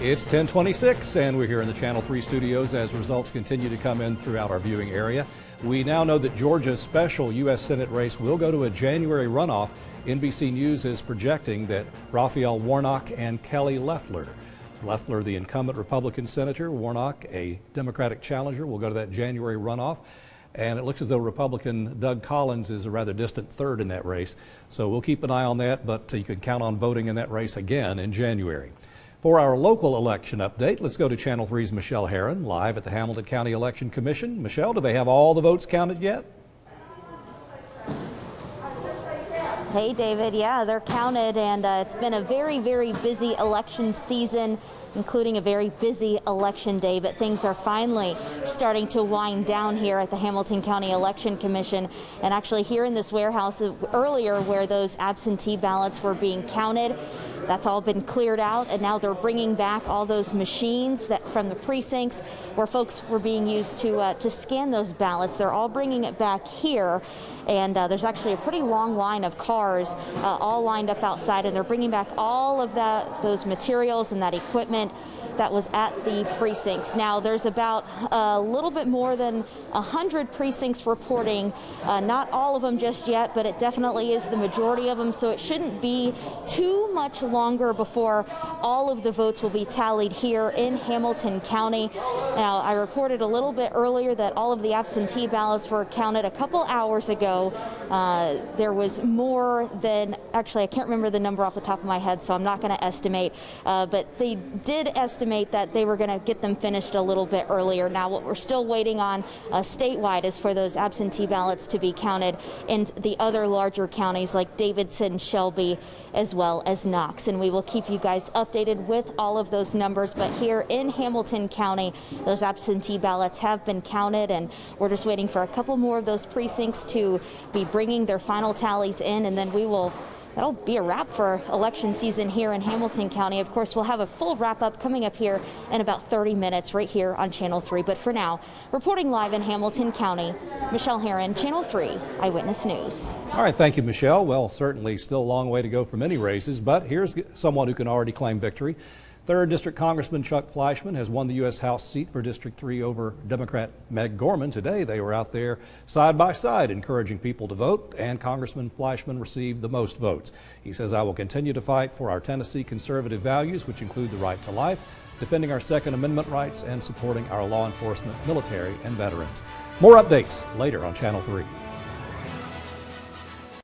It's 10:26 and we're here in the Channel 3 studios as results continue to come in throughout our viewing area. We now know that Georgia's special U.S. Senate race will go to a January runoff. NBC News is projecting that Raphael Warnock and Kelly Loeffler, the incumbent Republican senator, Warnock, a Democratic challenger, will go to that January runoff. And it looks as though Republican Doug Collins is a rather distant third in that race. So we'll keep an eye on that, but you can count on voting in that race again in January. For our local election update, let's go to Channel 3's Michelle Herron, live at the Hamilton County Election Commission. Michelle, do they have all the votes counted yet? Hey, David. Yeah, they're counted, and it's been a very, very busy election season, including a very busy election day, but things are finally starting to wind down here at the Hamilton County Election Commission. And actually here in this warehouse earlier where those absentee ballots were being counted, that's all been cleared out, and now they're bringing back all those machines that from the precincts where folks were being used to scan those ballots. They're all bringing it back here, and there's actually a pretty long line of cars all lined up outside, and they're bringing back all of those materials and that equipment that was at the precincts. Now there's about a little bit more than 100 precincts reporting, not all of them just yet, but it definitely is the majority of them, so it shouldn't be too much longer before all of the votes will be tallied here in Hamilton County. Now, I reported a little bit earlier that all of the absentee ballots were counted a couple hours ago. There was more than, actually I can't remember the number off the top of my head, so I'm not going to estimate, but they did estimate that they were going to get them finished a little bit earlier. Now what we're still waiting on statewide is for those absentee ballots to be counted in the other larger counties like Davidson, Shelby, as well as Knox. And we will keep you guys updated with all of those numbers. But here in Hamilton County, those absentee ballots have been counted, and we're just waiting for a couple more of those precincts to be bringing their final tallies in, and then that'll be a wrap for election season here in Hamilton County. Of course, we'll have a full wrap-up coming up here in about 30 minutes right here on Channel 3. But for now, reporting live in Hamilton County, Michelle Herron, Channel 3 Eyewitness News. All right, thank you, Michelle. Well, certainly still a long way to go for many races, but here's someone who can already claim victory. 3rd District Congressman Chuck Fleischman has won the U.S. House seat for District 3 over Democrat Meg Gorman. Today they were out there side by side encouraging people to vote, and Congressman Fleischman received the most votes. He says, "I will continue to fight for our Tennessee conservative values, which include the right to life, defending our Second Amendment rights, and supporting our law enforcement, military, and veterans." More updates later on Channel 3.